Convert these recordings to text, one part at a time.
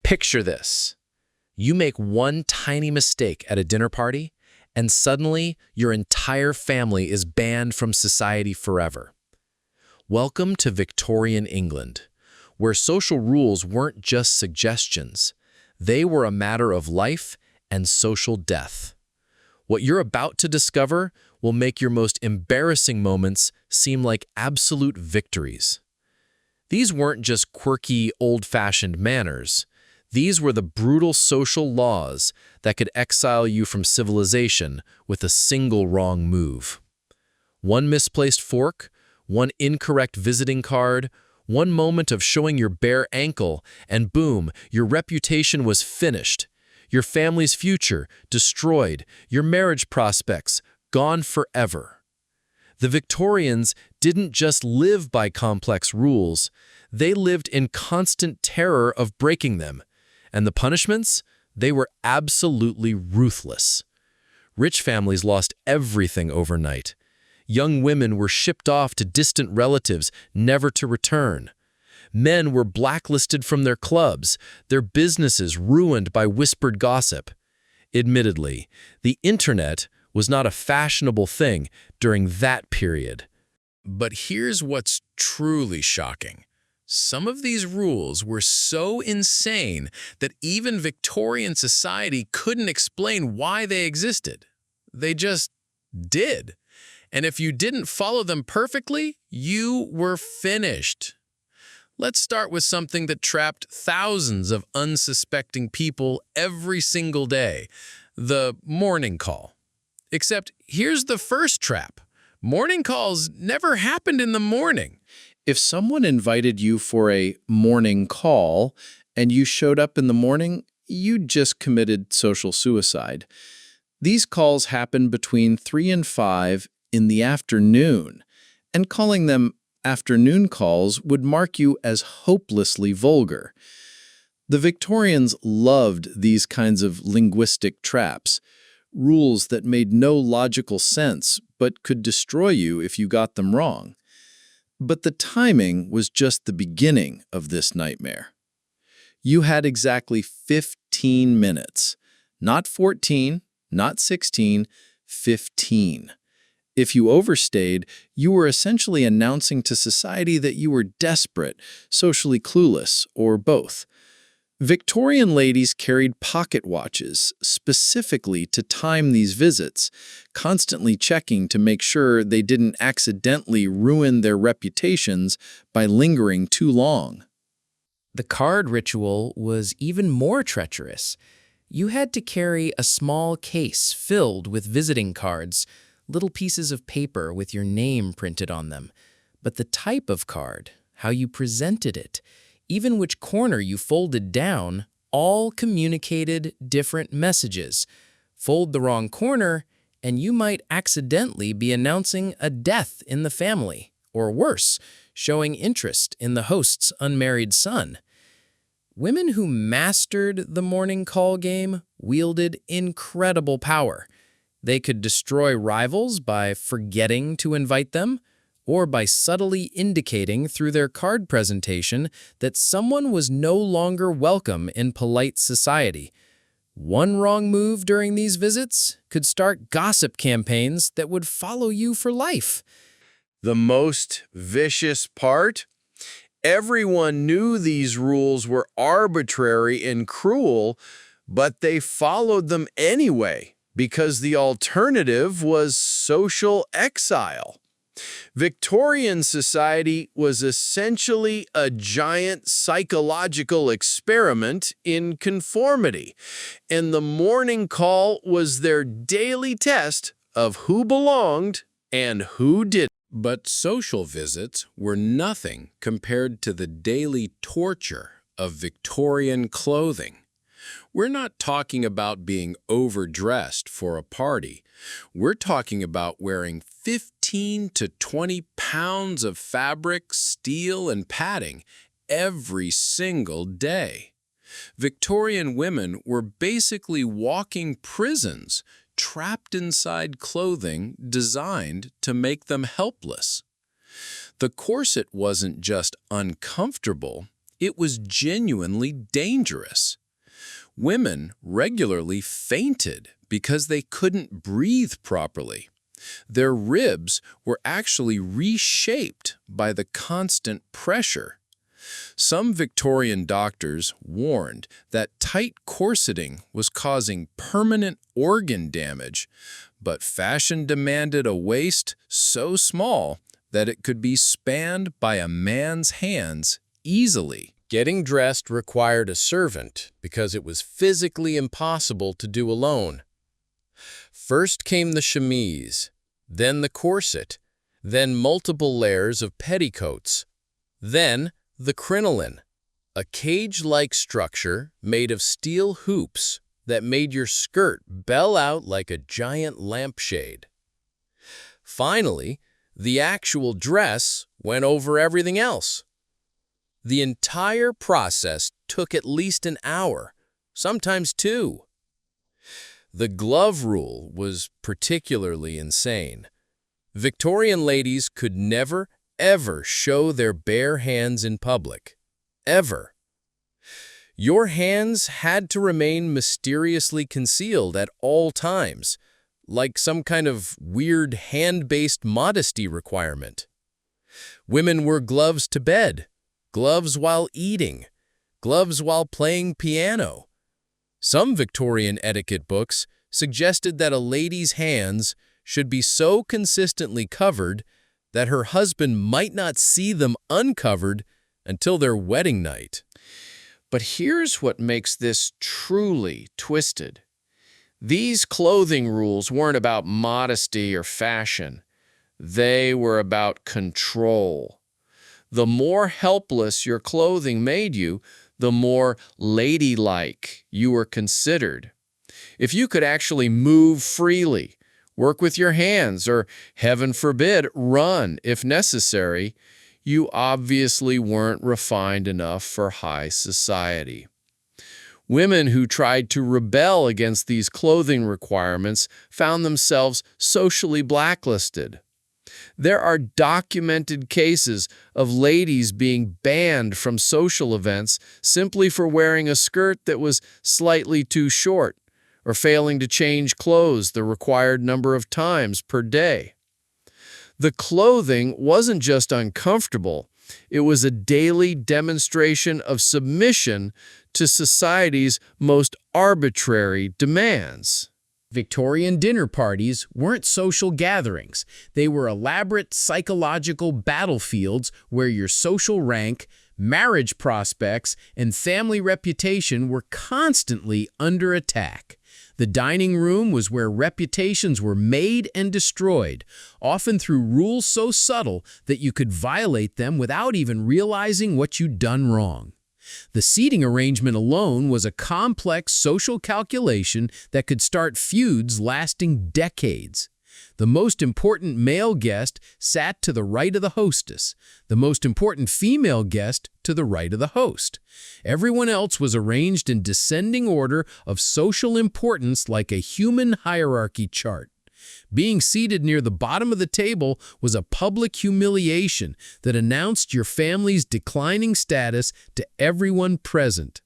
Picture this. You make one tiny mistake at a dinner party, and suddenly your entire family is banned from society forever. Welcome to Victorian England, where social rules weren't just suggestions. They were a matter of life and social death. What you're about to discover will make your most embarrassing moments seem like absolute victories. These weren't just quirky, old-fashioned manners. These were the brutal social laws that could exile you from civilization with a single wrong move. One misplaced fork, one incorrect visiting card, one moment of showing your bare ankle, and boom, your reputation was finished. Your family's future destroyed, your marriage prospects gone forever. The Victorians didn't just live by complex rules, they lived in constant terror of breaking them. And the punishments? They were absolutely ruthless. Rich families lost everything overnight. Young women were shipped off to distant relatives, never to return. Men were blacklisted from their clubs, their businesses ruined by whispered gossip. Admittedly, the internet was not a fashionable thing during that period. But here's what's truly shocking. Some of these rules were so insane that even Victorian society couldn't explain why they existed. They just did. And if you didn't follow them perfectly, you were finished. Let's start with something that trapped thousands of unsuspecting people every single day, the morning call. Except here's the first trap. Morning calls never happened in the morning. If someone invited you for a morning call and you showed up in the morning, you just committed social suicide. These calls happen between 3 and 5 in the afternoon, and calling them afternoon calls would mark you as hopelessly vulgar. The Victorians loved these kinds of linguistic traps, rules that made no logical sense but could destroy you if you got them wrong. But the timing was just the beginning of this nightmare. You had exactly 15 minutes, not 14, not 16, 15. If you overstayed, you were essentially announcing to society that you were desperate, socially clueless, or both. Victorian ladies carried pocket watches specifically to time these visits, constantly checking to make sure they didn't accidentally ruin their reputations by lingering too long. The card ritual was even more treacherous. You had to carry a small case filled with visiting cards, little pieces of paper with your name printed on them. But the type of card, how you presented it, even which corner you folded down, all communicated different messages. Fold the wrong corner, and you might accidentally be announcing a death in the family, or worse, showing interest in the host's unmarried son. Women who mastered the morning call game wielded incredible power. They could destroy rivals by forgetting to invite them, or by subtly indicating through their card presentation that someone was no longer welcome in polite society. One wrong move during these visits could start gossip campaigns that would follow you for life. The most vicious part? Everyone knew these rules were arbitrary and cruel, but they followed them anyway because the alternative was social exile. Victorian society was essentially a giant psychological experiment in conformity, and the morning call was their daily test of who belonged and who didn't. But social visits were nothing compared to the daily torture of Victorian clothing. We're not talking about being overdressed for a party. We're talking about wearing 15 to 20 pounds of fabric, steel, and padding every single day. Victorian women were basically walking prisons, trapped inside clothing designed to make them helpless. The corset wasn't just uncomfortable, It was genuinely dangerous. Women regularly fainted because they couldn't breathe properly. Their ribs were actually reshaped by the constant pressure. Some Victorian doctors warned that tight corseting was causing permanent organ damage, but fashion demanded a waist so small that it could be spanned by a man's hands easily. Getting dressed required a servant because it was physically impossible to do alone. First came the chemise, then the corset, then multiple layers of petticoats, then the crinoline, a cage-like structure made of steel hoops that made your skirt bell out like a giant lampshade. Finally, the actual dress went over everything else. The entire process took at least an hour, sometimes 2. The glove rule was particularly insane. Victorian ladies could never, ever show their bare hands in public. Ever. Your hands had to remain mysteriously concealed at all times, like some kind of weird hand-based modesty requirement. Women wore gloves to bed, gloves while eating, gloves while playing piano. Some Victorian etiquette books suggested that a lady's hands should be so consistently covered that her husband might not see them uncovered until their wedding night. But here's what makes this truly twisted. These clothing rules weren't about modesty or fashion. They were about control. The more helpless your clothing made you, the more ladylike you were considered. If you could actually move freely, work with your hands, or, heaven forbid, run if necessary, you obviously weren't refined enough for high society. Women who tried to rebel against these clothing requirements found themselves socially blacklisted. There are documented cases of ladies being banned from social events simply for wearing a skirt that was slightly too short or failing to change clothes the required number of times per day. The clothing wasn't just uncomfortable, it was a daily demonstration of submission to society's most arbitrary demands. Victorian dinner parties weren't social gatherings. They were elaborate psychological battlefields where your social rank, marriage prospects, and family reputation were constantly under attack. The dining room was where reputations were made and destroyed, often through rules so subtle that you could violate them without even realizing what you'd done wrong. The seating arrangement alone was a complex social calculation that could start feuds lasting decades. The most important male guest sat to the right of the hostess, the most important female guest to the right of the host. Everyone else was arranged in descending order of social importance like a human hierarchy chart. Being seated near the bottom of the table was a public humiliation that announced your family's declining status to everyone present.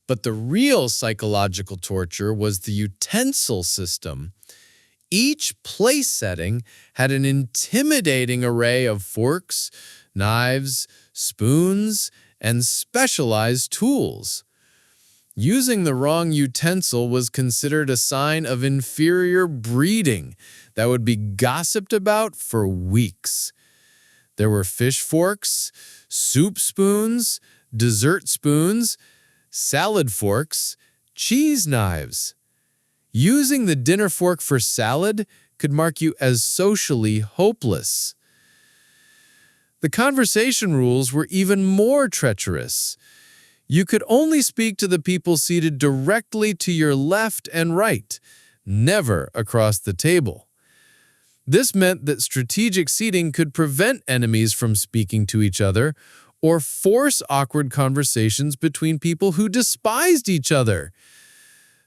But the real psychological torture was the utensil system. Each place setting had an intimidating array of forks, knives, spoons, and specialized tools. Using the wrong utensil was considered a sign of inferior breeding that would be gossiped about for weeks. There were fish forks, soup spoons, dessert spoons, salad forks, cheese knives. Using the dinner fork for salad could mark you as socially hopeless. The conversation rules were even more treacherous. You could only speak to the people seated directly to your left and right, never across the table. This meant that strategic seating could prevent enemies from speaking to each other or force awkward conversations between people who despised each other.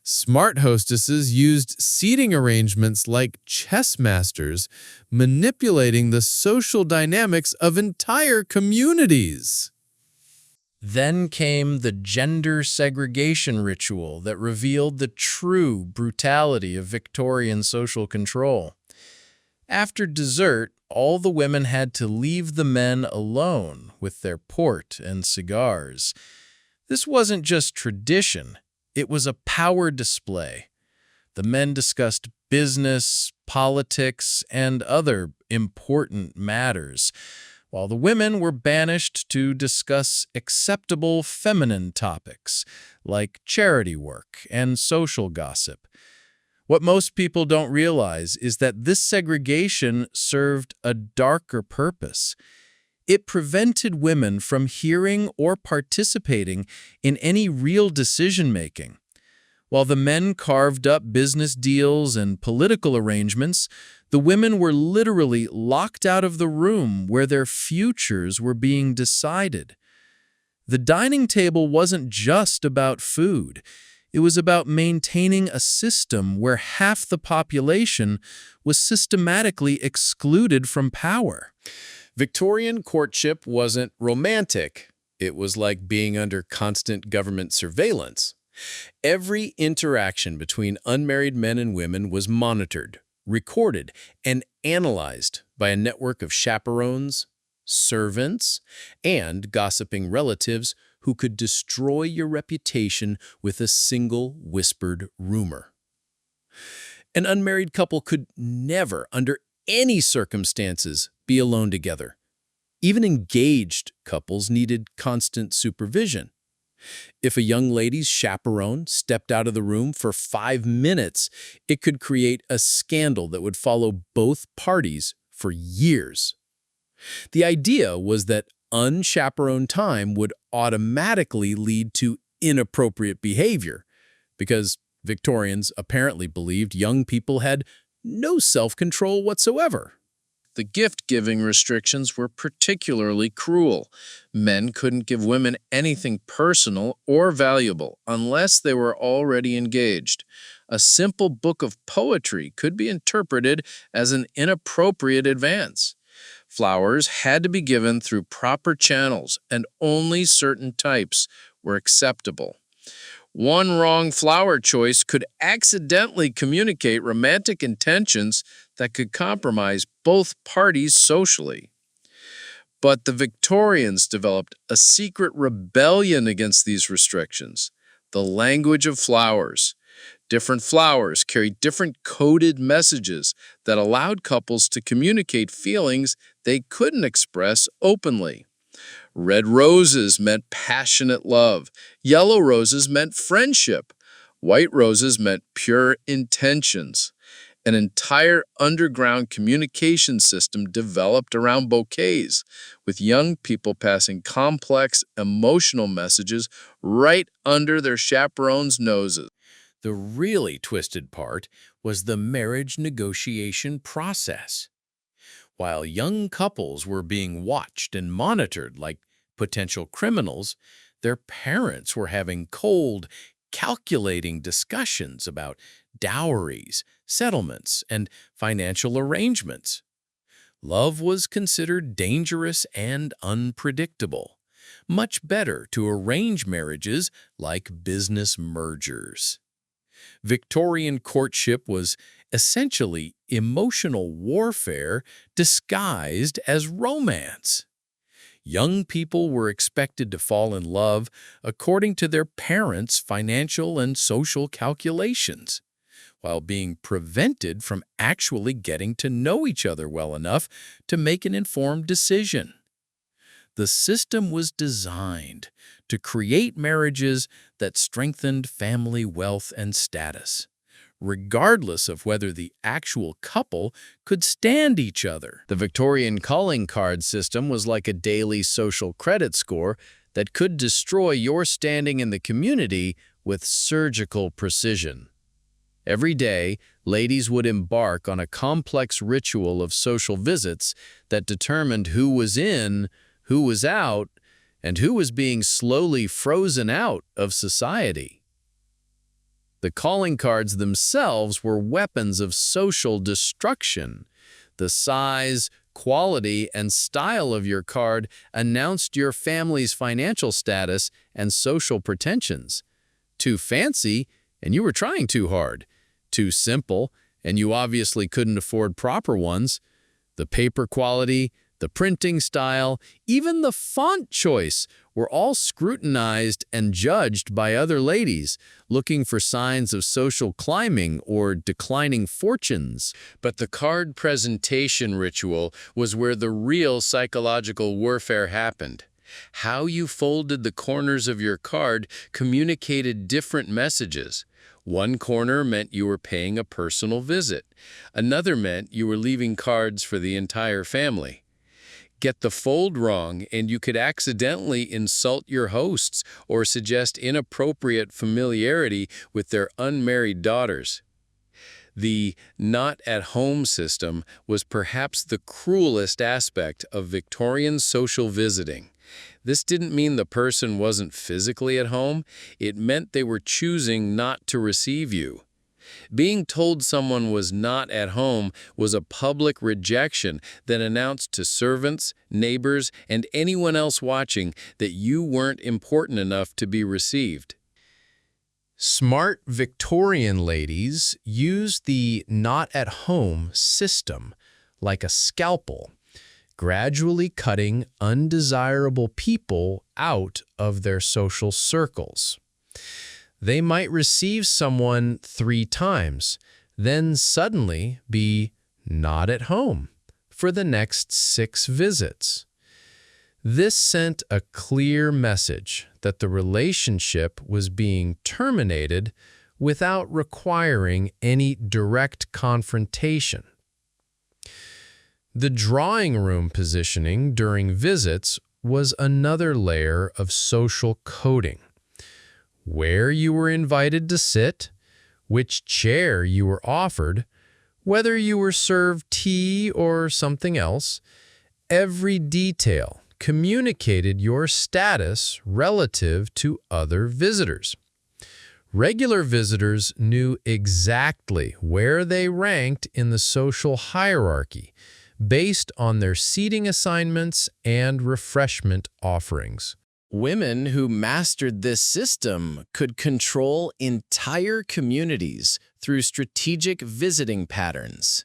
Smart hostesses used seating arrangements like chess masters, manipulating the social dynamics of entire communities. Then came the gender segregation ritual that revealed the true brutality of Victorian social control. After dessert, all the women had to leave the men alone with their port and cigars. This wasn't just tradition, it was a power display. The men discussed business, politics, and other important matters, while the women were banished to discuss acceptable feminine topics like charity work and social gossip. What most people don't realize is that this segregation served a darker purpose. It prevented women from hearing or participating in any real decision-making. While the men carved up business deals and political arrangements, the women were literally locked out of the room where their futures were being decided. The dining table wasn't just about food. It was about maintaining a system where half the population was systematically excluded from power. Victorian courtship wasn't romantic. It was like being under constant government surveillance. Every interaction between unmarried men and women was monitored, recorded, and analyzed by a network of chaperones, servants, and gossiping relatives who could destroy your reputation with a single whispered rumor. An unmarried couple could never, under any circumstances, be alone together. Even engaged couples needed constant supervision. If a young lady's chaperone stepped out of the room for 5 minutes, it could create a scandal that would follow both parties for years. The idea was that unchaperoned time would automatically lead to inappropriate behavior, because Victorians apparently believed young people had no self-control whatsoever. The gift-giving restrictions were particularly cruel. Men couldn't give women anything personal or valuable unless they were already engaged. A simple book of poetry could be interpreted as an inappropriate advance. Flowers had to be given through proper channels, and only certain types were acceptable. One wrong flower choice could accidentally communicate romantic intentions that could compromise both parties socially. But the Victorians developed a secret rebellion against these restrictions: the language of flowers. Different flowers carried different coded messages that allowed couples to communicate feelings they couldn't express openly. Red roses meant passionate love. Yellow roses meant friendship. White roses meant pure intentions. An entire underground communication system developed around bouquets, with young people passing complex emotional messages right under their chaperones' noses. The really twisted part was the marriage negotiation process. While young couples were being watched and monitored like potential criminals, their parents were having cold, calculating discussions about dowries, settlements, and financial arrangements. Love was considered dangerous and unpredictable. Much better to arrange marriages like business mergers. Victorian courtship was essentially emotional warfare disguised as romance. Young people were expected to fall in love according to their parents' financial and social calculations, while being prevented from actually getting to know each other well enough to make an informed decision. The system was designed to create marriages that strengthened family wealth and status, regardless of whether the actual couple could stand each other. The Victorian calling card system was like a daily social credit score that could destroy your standing in the community with surgical precision. Every day, ladies would embark on a complex ritual of social visits that determined who was in, who was out, and who was being slowly frozen out of society. The calling cards themselves were weapons of social destruction. The size, quality and style of your card announced your family's financial status and social pretensions. Too fancy, and you were trying too hard. Too simple, and you obviously couldn't afford proper ones. The paper quality, the printing style, even the font choice were all scrutinized and judged by other ladies, looking for signs of social climbing or declining fortunes. But the card presentation ritual was where the real psychological warfare happened. How you folded the corners of your card communicated different messages. One corner meant you were paying a personal visit. Another meant you were leaving cards for the entire family. Get the fold wrong, and you could accidentally insult your hosts or suggest inappropriate familiarity with their unmarried daughters. The not-at-home system was perhaps the cruelest aspect of Victorian social visiting. This didn't mean the person wasn't physically at home. It meant they were choosing not to receive you. Being told someone was not at home was a public rejection that announced to servants, neighbors, and anyone else watching that you weren't important enough to be received. Smart Victorian ladies used the not-at-home system like a scalpel, gradually cutting undesirable people out of their social circles. They might receive someone 3 times, then suddenly be not at home for the next 6 visits. This sent a clear message that the relationship was being terminated without requiring any direct confrontation. The drawing room positioning during visits was another layer of social coding. Where you were invited to sit, which chair you were offered, whether you were served tea or something else, every detail communicated your status relative to other visitors. Regular visitors knew exactly where they ranked in the social hierarchy based on their seating assignments and refreshment offerings. Women who mastered this system could control entire communities through strategic visiting patterns.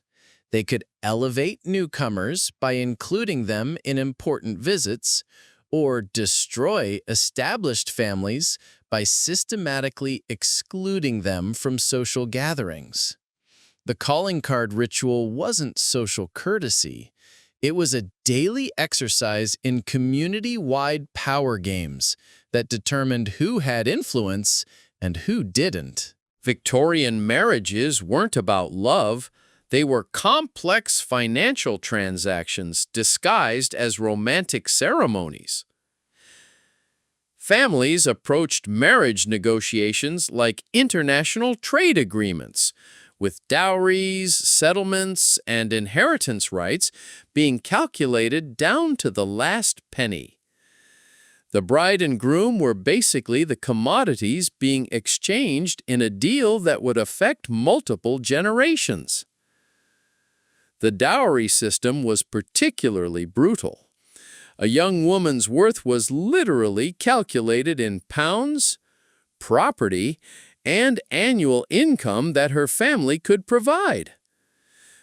They could elevate newcomers by including them in important visits, or destroy established families by systematically excluding them from social gatherings. The calling card ritual wasn't social courtesy. It was a daily exercise in community-wide power games that determined who had influence and who didn't. Victorian marriages weren't about love. They were complex financial transactions disguised as romantic ceremonies. Families approached marriage negotiations like international trade agreements, with dowries, settlements, and inheritance rights being calculated down to the last penny. The bride and groom were basically the commodities being exchanged in a deal that would affect multiple generations. The dowry system was particularly brutal. A young woman's worth was literally calculated in pounds, property, and annual income that her family could provide.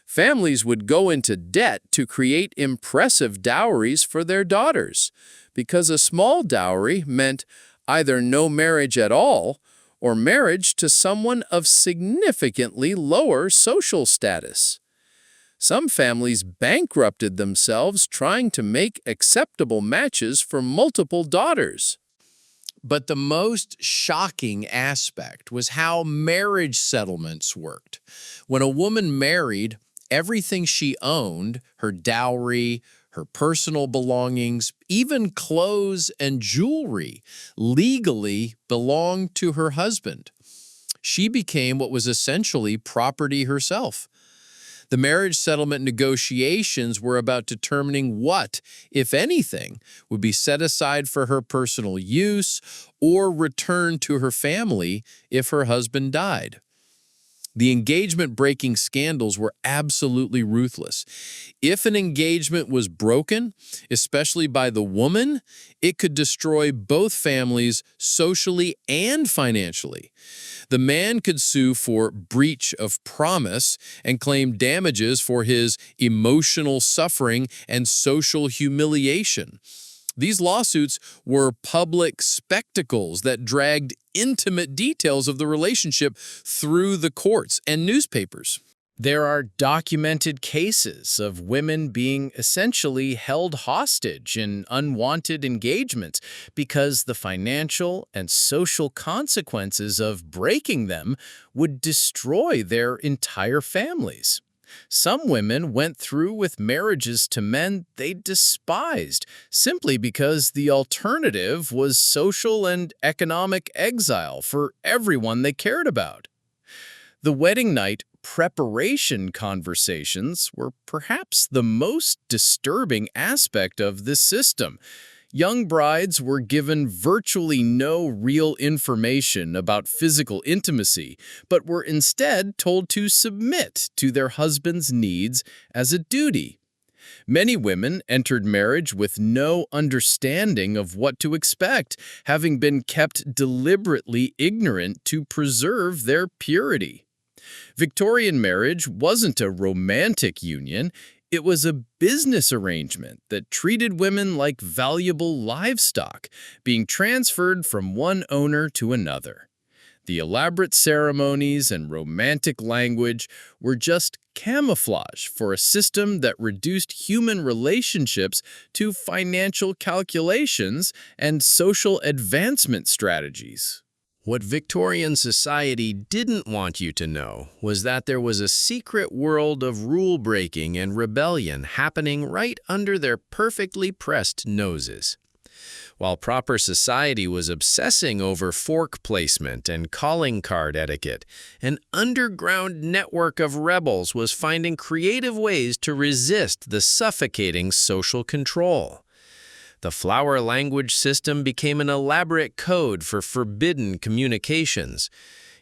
Families would go into debt to create impressive dowries for their daughters, because a small dowry meant either no marriage at all or marriage to someone of significantly lower social status. Some families bankrupted themselves trying to make acceptable matches for multiple daughters. But the most shocking aspect was how marriage settlements worked. When a woman married, everything she owned, her dowry, her personal belongings, even clothes and jewelry, legally belonged to her husband. She became what was essentially property herself. The marriage settlement negotiations were about determining what, if anything, would be set aside for her personal use or returned to her family if her husband died. The engagement-breaking scandals were absolutely ruthless. If an engagement was broken, especially by the woman, it could destroy both families socially and financially. The man could sue for breach of promise and claim damages for his emotional suffering and social humiliation. These lawsuits were public spectacles that dragged intimate details of the relationship through the courts and newspapers. There are documented cases of women being essentially held hostage in unwanted engagements because the financial and social consequences of breaking them would destroy their entire families. Some women went through with marriages to men they despised simply because the alternative was social and economic exile for everyone they cared about. The wedding night preparation conversations were perhaps the most disturbing aspect of this system. Young brides were given virtually no real information about physical intimacy, but were instead told to submit to their husband's needs as a duty. Many women entered marriage with no understanding of what to expect, having been kept deliberately ignorant to preserve their purity. Victorian marriage wasn't a romantic union. It was a business arrangement that treated women like valuable livestock, being transferred from one owner to another. The elaborate ceremonies and romantic language were just camouflage for a system that reduced human relationships to financial calculations and social advancement strategies. What Victorian society didn't want you to know was that there was a secret world of rule-breaking and rebellion happening right under their perfectly pressed noses. While proper society was obsessing over fork placement and calling card etiquette, an underground network of rebels was finding creative ways to resist the suffocating social control. The flower language system became an elaborate code for forbidden communications.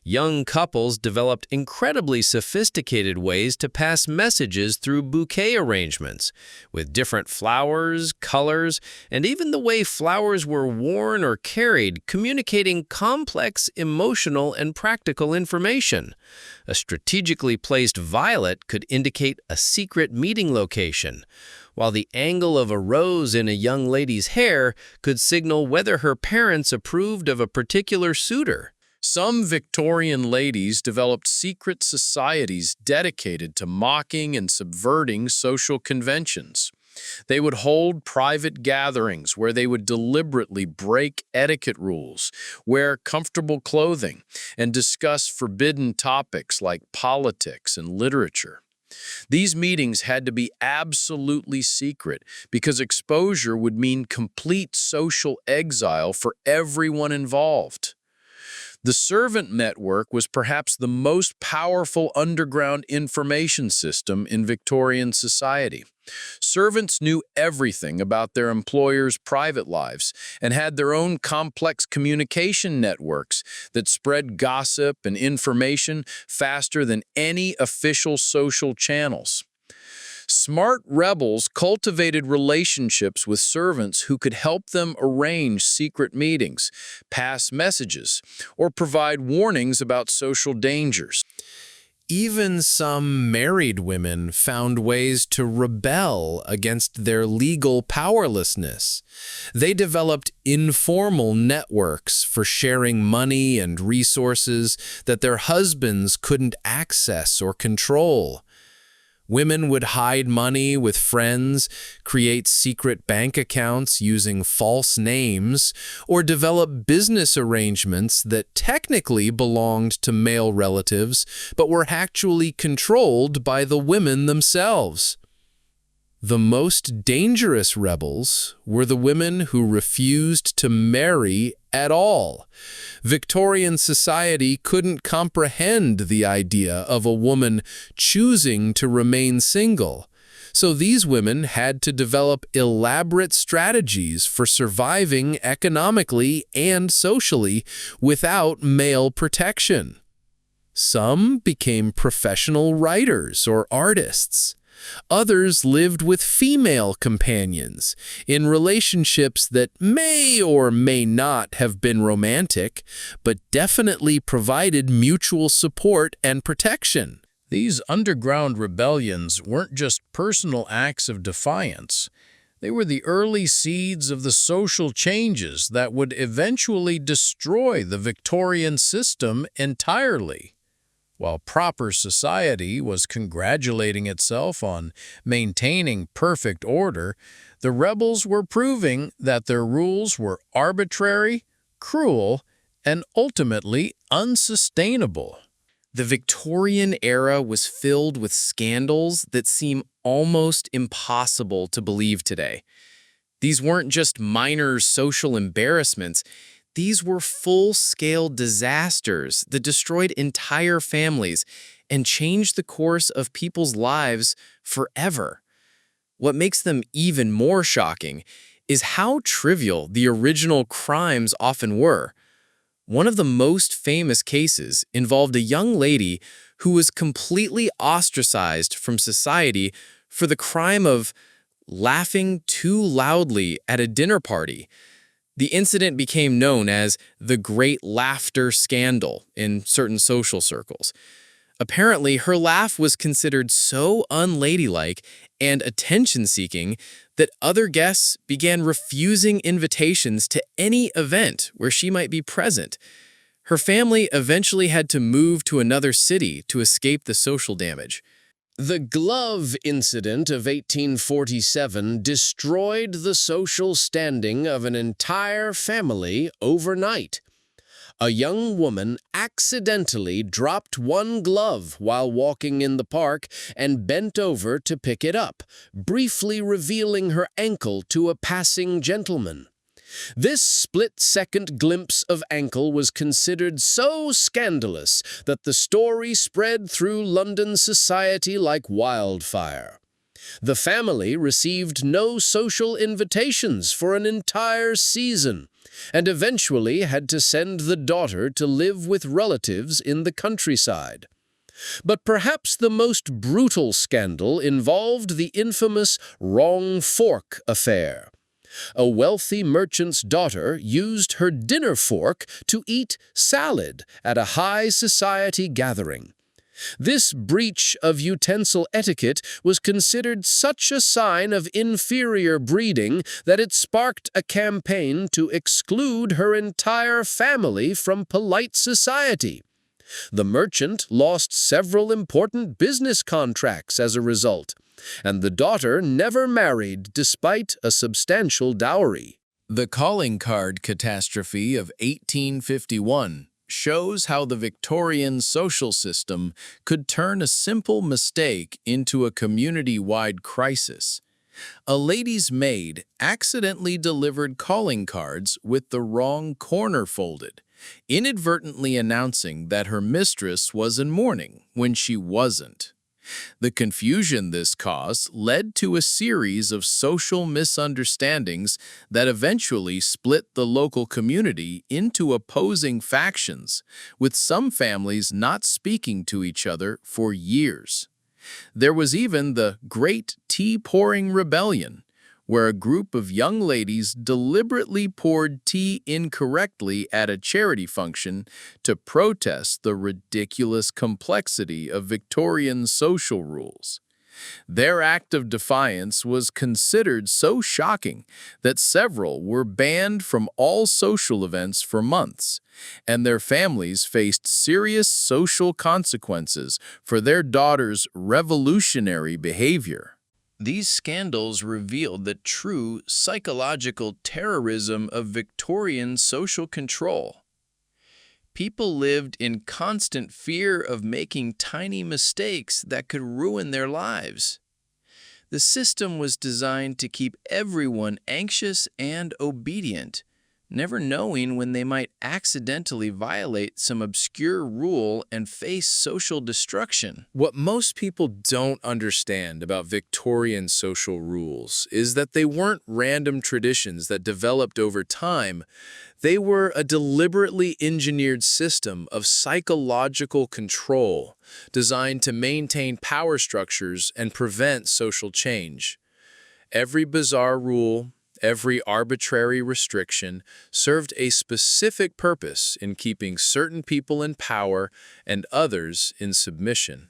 Young couples developed incredibly sophisticated ways to pass messages through bouquet arrangements, with different flowers, colors, and even the way flowers were worn or carried, communicating complex emotional and practical information. A strategically placed violet could indicate a secret meeting location, while the angle of a rose in a young lady's hair could signal whether her parents approved of a particular suitor. Some Victorian ladies developed secret societies dedicated to mocking and subverting social conventions. They would hold private gatherings where they would deliberately break etiquette rules, wear comfortable clothing, and discuss forbidden topics like politics and literature. These meetings had to be absolutely secret because exposure would mean complete social exile for everyone involved. The servant network was perhaps the most powerful underground information system in Victorian society. Servants knew everything about their employers' private lives and had their own complex communication networks that spread gossip and information faster than any official social channels. Smart rebels cultivated relationships with servants who could help them arrange secret meetings, pass messages, or provide warnings about social dangers. Even some married women found ways to rebel against their legal powerlessness. They developed informal networks for sharing money and resources that their husbands couldn't access or control. Women would hide money with friends, create secret bank accounts using false names, or develop business arrangements that technically belonged to male relatives but were actually controlled by the women themselves. The most dangerous rebels were the women who refused to marry at all. Victorian society couldn't comprehend the idea of a woman choosing to remain single, so these women had to develop elaborate strategies for surviving economically and socially without male protection. Some became professional writers or artists. Others lived with female companions in relationships that may or may not have been romantic, but definitely provided mutual support and protection. These underground rebellions weren't just personal acts of defiance. They were the early seeds of the social changes that would eventually destroy the Victorian system entirely. While proper society was congratulating itself on maintaining perfect order, the rebels were proving that their rules were arbitrary, cruel, and ultimately unsustainable. The Victorian era was filled with scandals that seem almost impossible to believe today. These weren't just minor social embarrassments. These were full-scale disasters that destroyed entire families and changed the course of people's lives forever. What makes them even more shocking is how trivial the original crimes often were. One of the most famous cases involved a young lady who was completely ostracized from society for the crime of laughing too loudly at a dinner party. The incident became known as the Great Laughter Scandal in certain social circles. Apparently, her laugh was considered so unladylike and attention-seeking that other guests began refusing invitations to any event where she might be present. Her family eventually had to move to another city to escape the social damage. The glove incident of 1847 destroyed the social standing of an entire family overnight. A young woman accidentally dropped one glove while walking in the park and bent over to pick it up, briefly revealing her ankle to a passing gentleman. This split-second glimpse of ankle was considered so scandalous that the story spread through London society like wildfire. The family received no social invitations for an entire season, and eventually had to send the daughter to live with relatives in the countryside. But perhaps the most brutal scandal involved the infamous wrong fork affair. A wealthy merchant's daughter used her dinner fork to eat salad at a high society gathering. This breach of utensil etiquette was considered such a sign of inferior breeding that it sparked a campaign to exclude her entire family from polite society. The merchant lost several important business contracts as a result, and the daughter never married despite a substantial dowry. The calling card catastrophe of 1851 shows how the Victorian social system could turn a simple mistake into a community-wide crisis. A lady's maid accidentally delivered calling cards with the wrong corner folded, inadvertently announcing that her mistress was in mourning when she wasn't. The confusion this caused led to a series of social misunderstandings that eventually split the local community into opposing factions, with some families not speaking to each other for years. There was even the Great Tea-Pouring Rebellion, where a group of young ladies deliberately poured tea incorrectly at a charity function to protest the ridiculous complexity of Victorian social rules. Their act of defiance was considered so shocking that several were banned from all social events for months, and their families faced serious social consequences for their daughters' revolutionary behavior. These scandals revealed the true psychological terrorism of Victorian social control. People lived in constant fear of making tiny mistakes that could ruin their lives. The system was designed to keep everyone anxious and obedient, never knowing when they might accidentally violate some obscure rule and face social destruction. What most people don't understand about Victorian social rules is that they weren't random traditions that developed over time. They were a deliberately engineered system of psychological control designed to maintain power structures and prevent social change. Every bizarre rule, every arbitrary restriction served a specific purpose in keeping certain people in power and others in submission.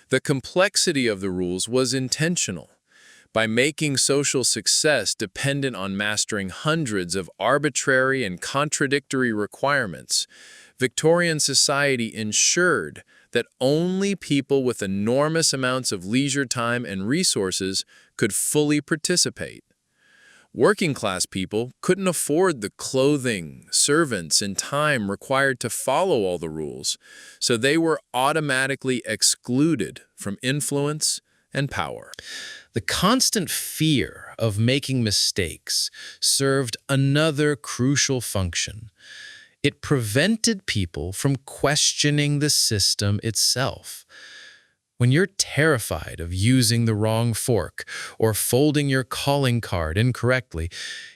The complexity of the rules was intentional. By making social success dependent on mastering hundreds of arbitrary and contradictory requirements, Victorian society ensured that only people with enormous amounts of leisure time and resources could fully participate. Working-class people couldn't afford the clothing, servants, and time required to follow all the rules, so they were automatically excluded from influence and power. The constant fear of making mistakes served another crucial function. It prevented people from questioning the system itself. When you're terrified of using the wrong fork or folding your calling card incorrectly,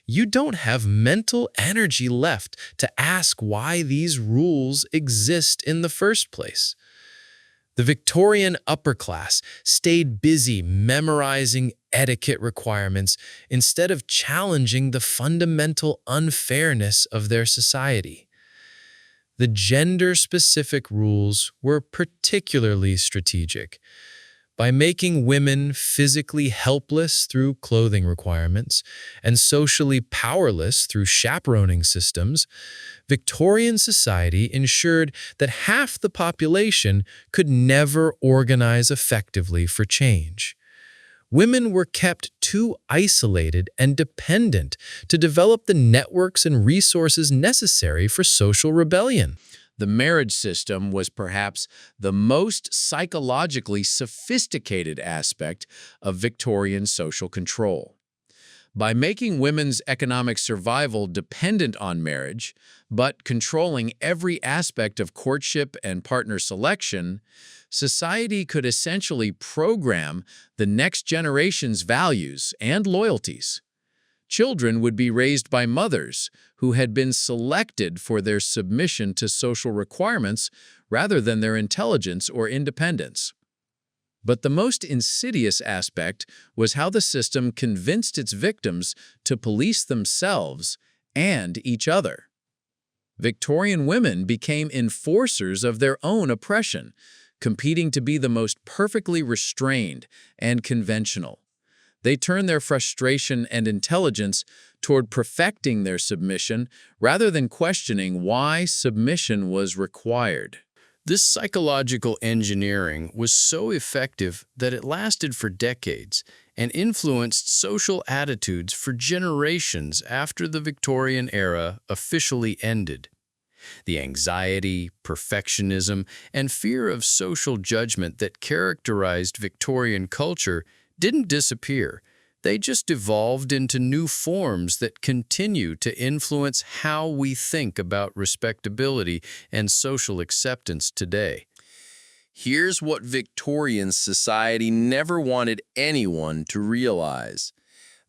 you don't have mental energy left to ask why these rules exist in the first place. The Victorian upper class stayed busy memorizing etiquette requirements instead of challenging the fundamental unfairness of their society. The gender-specific rules were particularly strategic. By making women physically helpless through clothing requirements and socially powerless through chaperoning systems, Victorian society ensured that half the population could never organize effectively for change. Women were kept too isolated and dependent to develop the networks and resources necessary for social rebellion. The marriage system was perhaps the most psychologically sophisticated aspect of Victorian social control. By making women's economic survival dependent on marriage, but controlling every aspect of courtship and partner selection, society could essentially program the next generation's values and loyalties. Children would be raised by mothers who had been selected for their submission to social requirements rather than their intelligence or independence. But the most insidious aspect was how the system convinced its victims to police themselves and each other. Victorian women became enforcers of their own oppression, competing to be the most perfectly restrained and conventional. They turned their frustration and intelligence toward perfecting their submission rather than questioning why submission was required. This psychological engineering was so effective that it lasted for decades and influenced social attitudes for generations after the Victorian era officially ended. The anxiety, perfectionism, and fear of social judgment that characterized Victorian culture didn't disappear. They just evolved into new forms that continue to influence how we think about respectability and social acceptance today. Here's what Victorian society never wanted anyone to realize.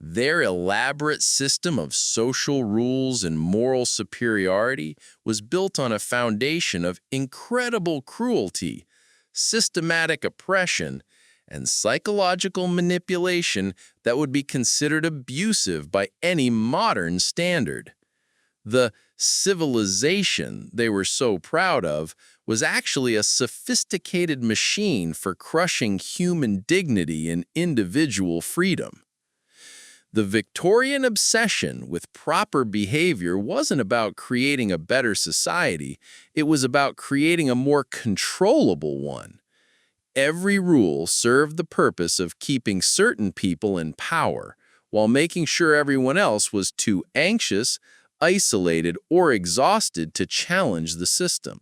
Their elaborate system of social rules and moral superiority was built on a foundation of incredible cruelty, systematic oppression, and psychological manipulation that would be considered abusive by any modern standard. The civilization they were so proud of was actually a sophisticated machine for crushing human dignity and individual freedom. The Victorian obsession with proper behavior wasn't about creating a better society, it was about creating a more controllable one. Every rule served the purpose of keeping certain people in power, while making sure everyone else was too anxious, isolated, or exhausted to challenge the system.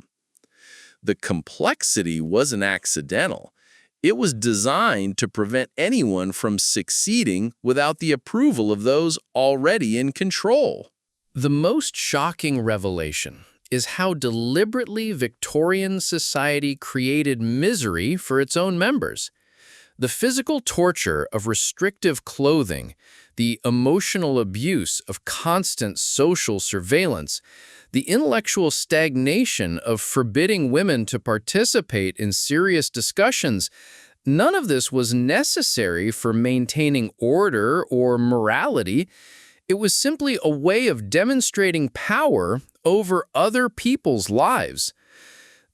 The complexity wasn't accidental. It was designed to prevent anyone from succeeding without the approval of those already in control. The most shocking revelation is how deliberately Victorian society created misery for its own members. The physical torture of restrictive clothing, the emotional abuse of constant social surveillance, the intellectual stagnation of forbidding women to participate in serious discussions, none of this was necessary for maintaining order or morality. It was simply a way of demonstrating power over other people's lives.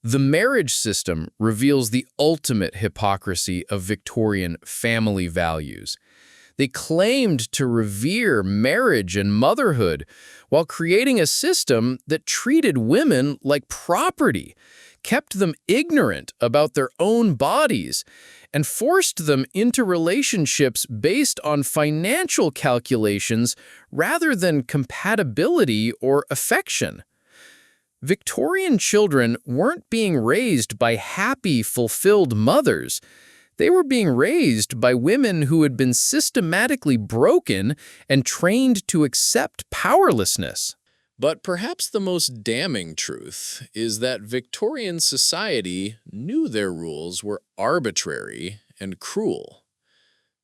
The marriage system reveals the ultimate hypocrisy of Victorian family values. They claimed to revere marriage and motherhood while creating a system that treated women like property, kept them ignorant about their own bodies, and forced them into relationships based on financial calculations rather than compatibility or affection. Victorian children weren't being raised by happy, fulfilled mothers. They were being raised by women who had been systematically broken and trained to accept powerlessness. But perhaps the most damning truth is that Victorian society knew their rules were arbitrary and cruel.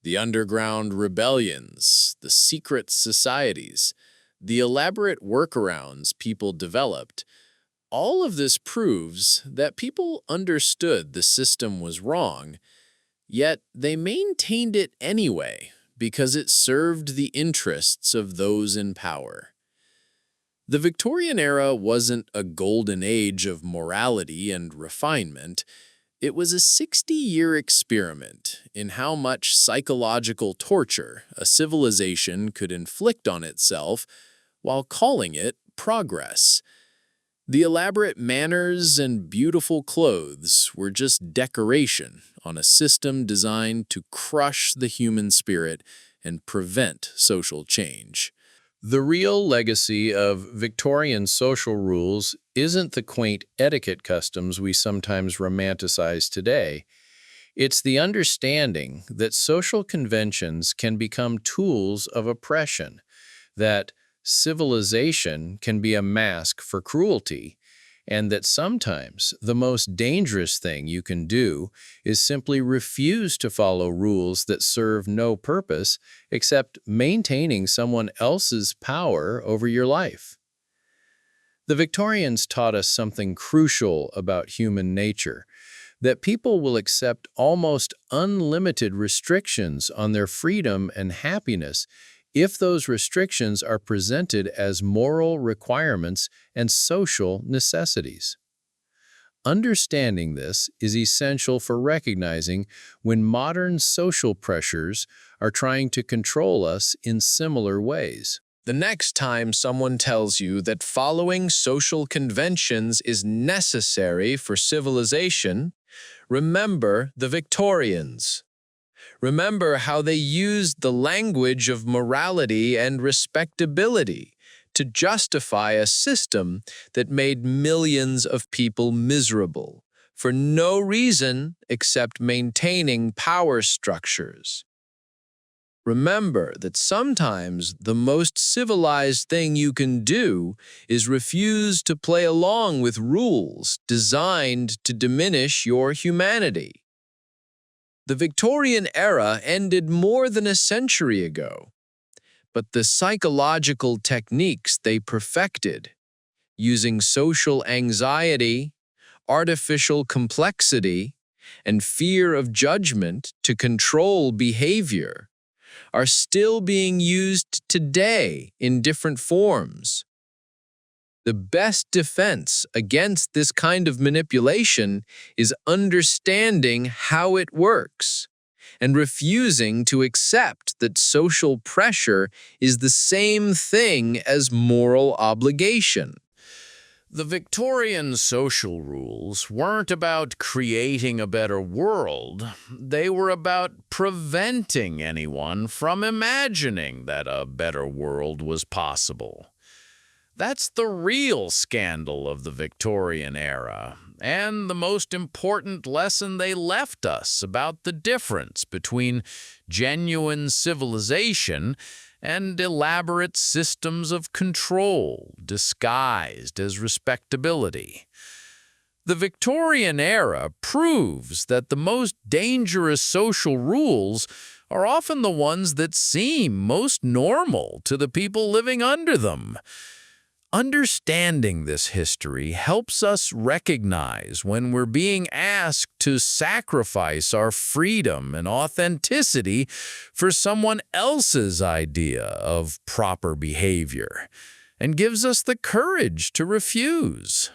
The underground rebellions, the secret societies, the elaborate workarounds people developed, all of this proves that people understood the system was wrong, yet they maintained it anyway because it served the interests of those in power. The Victorian era wasn't a golden age of morality and refinement. It was a 60-year experiment in how much psychological torture a civilization could inflict on itself while calling it progress. The elaborate manners and beautiful clothes were just decoration on a system designed to crush the human spirit and prevent social change. The real legacy of Victorian social rules isn't the quaint etiquette customs we sometimes romanticize today. It's the understanding that social conventions can become tools of oppression, that civilization can be a mask for cruelty, and that sometimes the most dangerous thing you can do is simply refuse to follow rules that serve no purpose except maintaining someone else's power over your life. The Victorians taught us something crucial about human nature, that people will accept almost unlimited restrictions on their freedom and happiness if those restrictions are presented as moral requirements and social necessities. Understanding this is essential for recognizing when modern social pressures are trying to control us in similar ways. The next time someone tells you that following social conventions is necessary for civilization, remember the Victorians. Remember how they used the language of morality and respectability to justify a system that made millions of people miserable for no reason except maintaining power structures. Remember that sometimes the most civilized thing you can do is refuse to play along with rules designed to diminish your humanity. The Victorian era ended more than a century ago, but the psychological techniques they perfected, using social anxiety, artificial complexity, and fear of judgment to control behavior, are still being used today in different forms. The best defense against this kind of manipulation is understanding how it works and refusing to accept that social pressure is the same thing as moral obligation. The Victorian social rules weren't about creating a better world. They were about preventing anyone from imagining that a better world was possible. That's the real scandal of the Victorian era, and the most important lesson they left us about the difference between genuine civilization and elaborate systems of control disguised as respectability. The Victorian era proves that the most dangerous social rules are often the ones that seem most normal to the people living under them. Understanding this history helps us recognize when we're being asked to sacrifice our freedom and authenticity for someone else's idea of proper behavior, and gives us the courage to refuse.